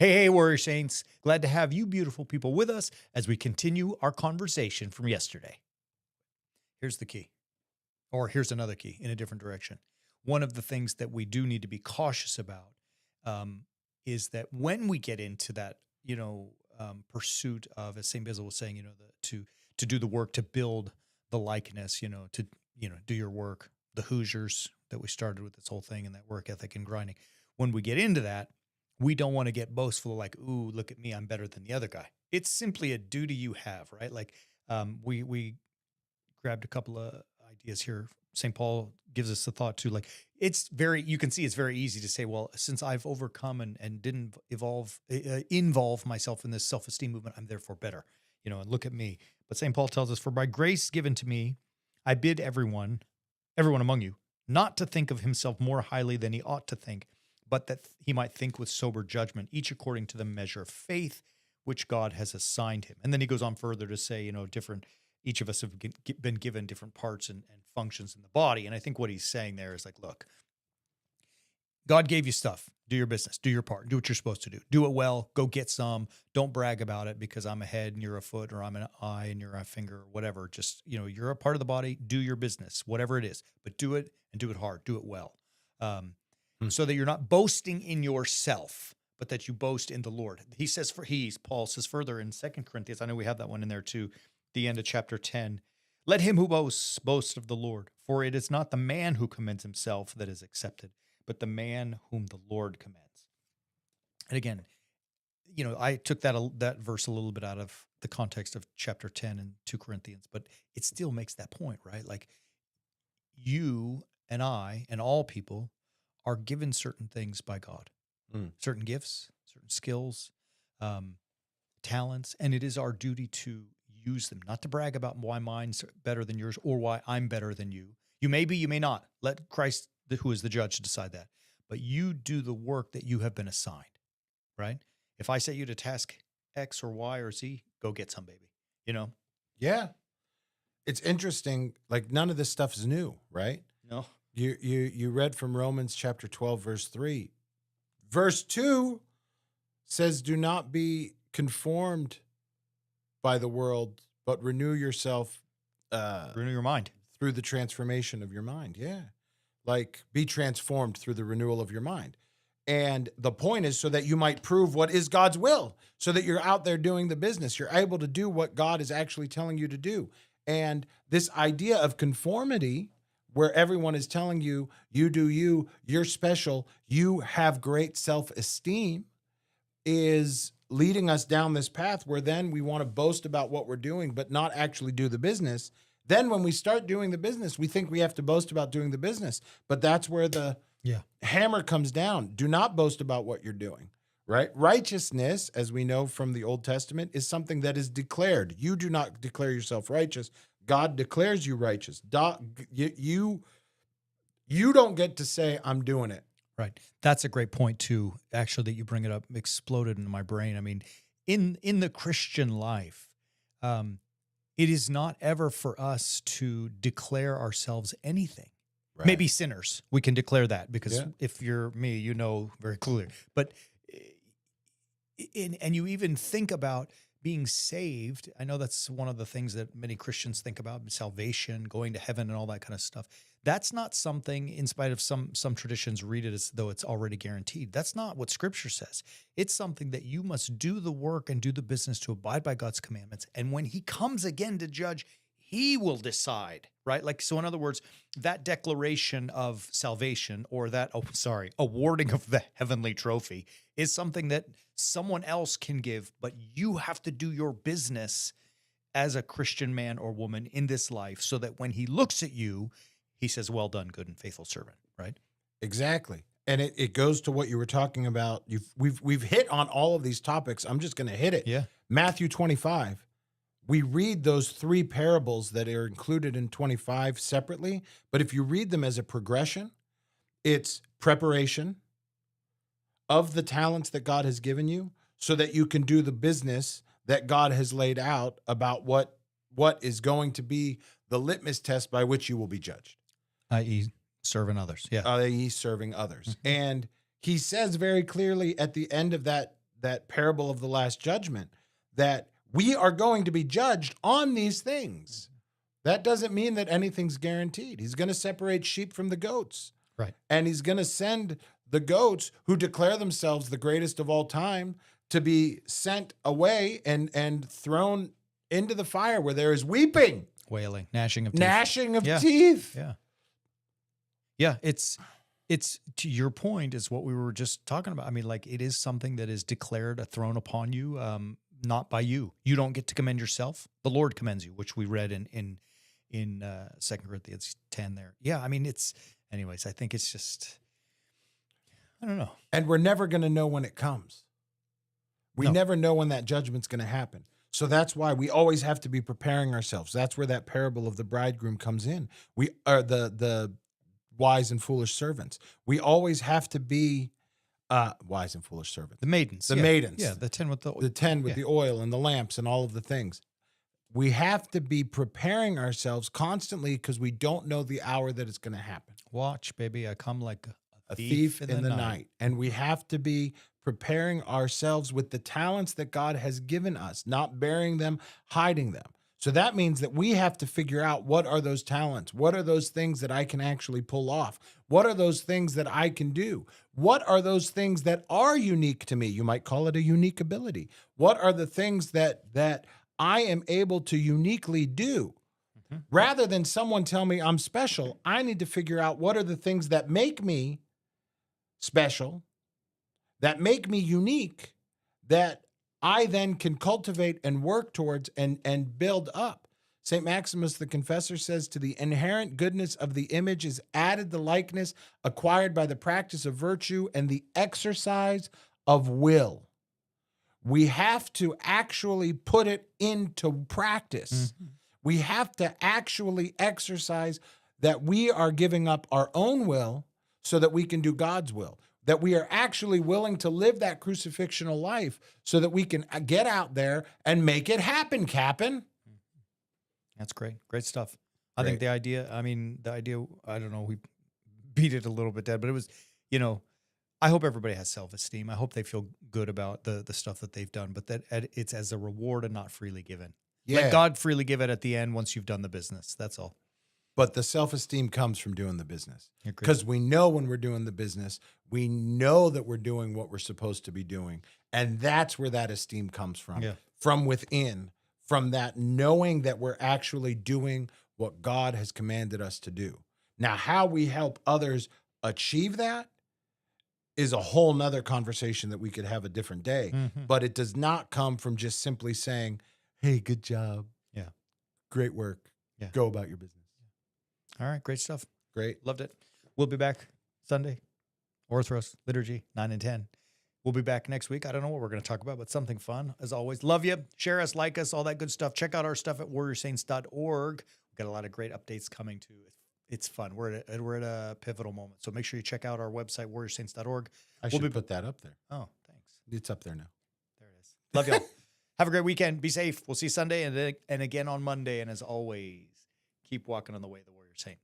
Hey, Warrior Saints. Glad to have you beautiful people with us as we continue our conversation from yesterday. Here's the key, or here's another key in a different direction. One of the things that we do need to be cautious about is that when we get into that, pursuit of, as St. Basil was saying, to do the work to build the likeness, to do your work, the Hoosiers that we started with this whole thing and that work ethic and grinding. When we get into that, we don't want to get boastful, like, ooh, look at me, I'm better than the other guy. It's simply a duty you have, right? Like, we grabbed a couple of ideas here. St. Paul gives us a thought too. Like, you can see it's very easy to say, well, since I've overcome and didn't involve myself in this self-esteem movement, I'm therefore better, and look at me. But St. Paul tells us, for by grace given to me, I bid everyone among you, not to think of himself more highly than he ought to think, but that he might think with sober judgment, each according to the measure of faith which God has assigned him. And then he goes on further to say, each of us have been given different parts and functions in the body. And I think what he's saying there is like, look, God gave you stuff. Do your business, do your part, do what you're supposed to do. Do it well, go get some. Don't brag about it because I'm a head and you're a foot, or I'm an eye and you're a finger, or whatever. Just, you're a part of the body, do your business, whatever it is, but do it and do it hard, do it well. So that you're not boasting in yourself, but that you boast in the Lord. Paul says further in 2 Corinthians, I know we have that one in there too, the end of chapter 10, let him who boasts boast of the Lord, for it is not the man who commends himself that is accepted, but the man whom the Lord commends. And again, I took that verse a little bit out of the context of chapter 10 and 2 Corinthians, but it still makes that point, right? Like, you and I and all people are given certain things by God, certain gifts, certain skills, talents, and it is our duty to use them, not to brag about why mine's better than yours or why I'm better than you. You may be, you may not. Let Christ, who is the judge, decide that. But you do the work that you have been assigned, right? If I set you to task X or Y or Z, go get some, baby, Yeah. It's interesting. Like, none of this stuff is new, right? No. You read from Romans chapter 12, verse 3. Verse 2 says, do not be conformed by the world, but renew yourself. Renew your mind. Through the transformation of your mind. Yeah. Like, be transformed through the renewal of your mind. And the point is so that you might prove what is God's will, so that you're out there doing the business. You're able to do what God is actually telling you to do. And this idea of conformity, where everyone is telling you, you do you, you're special, you have great self-esteem, is leading us down this path where then we want to boast about what we're doing, but not actually do the business. Then when we start doing the business, we think we have to boast about doing the business, but that's where the hammer comes down. Do not boast about what you're doing, right? Righteousness, as we know from the Old Testament, is something that is declared. You do not declare yourself righteous. God declares you righteous. You don't get to say, I'm doing it. Right. That's a great point too. Actually, that you bring it up, exploded in my brain. I mean, in the Christian life, it is not ever for us to declare ourselves anything. Right. Maybe sinners, we can declare that because if you're me, you know very clearly. But and you even think about being saved. I know that's one of the things that many Christians think about: salvation, going to heaven, and all that kind of stuff. That's not something, in spite of some traditions read it as though it's already guaranteed. That's not what Scripture says. It's something that you must do the work and do the business to abide by God's commandments. And when he comes again to judge, he will decide, right? Like, so in other words, that declaration of salvation, or that, awarding of the heavenly trophy, is something that someone else can give, but you have to do your business as a Christian man or woman in this life so that when he looks at you, he says, well done, good and faithful servant, right? Exactly. And it goes to what you were talking about. We've hit on all of these topics. I'm just going to hit it. Yeah. Matthew 25. We read those three parables that are included in 25 separately, but if you read them as a progression, it's preparation of the talents that God has given you so that you can do the business that God has laid out about what is going to be the litmus test by which you will be judged. I.e. serving others. Yeah. I.e. serving others. And he says very clearly at the end of that that parable of the Last Judgment, that we are going to be judged on these things. That doesn't mean that anything's guaranteed. He's going to separate sheep from the goats. Right. And he's going to send the goats who declare themselves the greatest of all time to be sent away and thrown into the fire where there is weeping, Wailing, gnashing of teeth. gnashing of Yeah. teeth. Yeah. Yeah. It's to your point is what we were just talking about. I mean, like it is something that is declared a throne upon you, not by you. You don't get to commend yourself. The Lord commends you, which we read in 2 Corinthians 10 there. Yeah. I mean, anyways, I think it's just, I don't know. And we're never going to know when it comes. We No. never know when that judgment's going to happen. So that's why we always have to be preparing ourselves. That's where that parable of the bridegroom comes in. We are the wise and foolish servants. We always have to be wise and foolish servants. The maidens. The yeah. maidens. Yeah. The 10 with The 10 with yeah. the oil and the lamps and all of the things. We have to be preparing ourselves constantly because we don't know the hour that it's going to happen. Watch, baby. I come like A thief in the night. And we have to be preparing ourselves with the talents that God has given us, not burying them, hiding them. So that means that we have to figure out what are those talents? What are those things that I can actually pull off? What are those things that I can do? What are those things that are unique to me? You might call it a unique ability. What are the things that I am able to uniquely do? Rather than someone tell me I'm special, I need to figure out what are the things that make me special, that make me unique, that I then can cultivate and work towards and build up. St. Maximus the Confessor says, to the inherent goodness of the image is added the likeness acquired by the practice of virtue and the exercise of will. We have to actually put it into practice. We have to actually exercise that we are giving up our own will so that we can do God's will, that we are actually willing to live that crucifixional life so that we can get out there and make it happen, Cap'n. That's great. Great stuff. I Great. think the idea, I don't know, we beat it a little bit dead, but it was, I hope everybody has self-esteem. I hope they feel good about the stuff that they've done, but that it's as a reward and not freely given. Yeah. Let God freely give it at the end once you've done the business. That's all. But the self-esteem comes from doing the business. Agreed. Because we know when we're doing the business, we know that we're doing what we're supposed to be doing. And that's where that esteem comes from. Yeah. From within, from that knowing that we're actually doing what God has commanded us to do. Now, how we help others achieve that is a whole nother conversation that we could have a different day. Mhm. But it does not come from just simply saying, hey, good job. Yeah. Great work. Yeah. Go about your business. All right. Great stuff. Great. Loved it. We'll be back Sunday. Orthros, liturgy, 9 and 10. We'll be back next week. I don't know what we're going to talk about, but something fun as always. Love you. Share us, like us, all that good stuff. Check out our stuff at warriorsaints.org. We've got a lot of great updates coming too. It's fun. We're at a pivotal moment. So make sure you check out our website, warriorsaints.org. I should put that up there. Oh, thanks. It's up there now. There it is. Love y'all. Have a great weekend. Be safe. We'll see you Sunday and again on Monday. And as always, keep walking on the way of the warrior saint.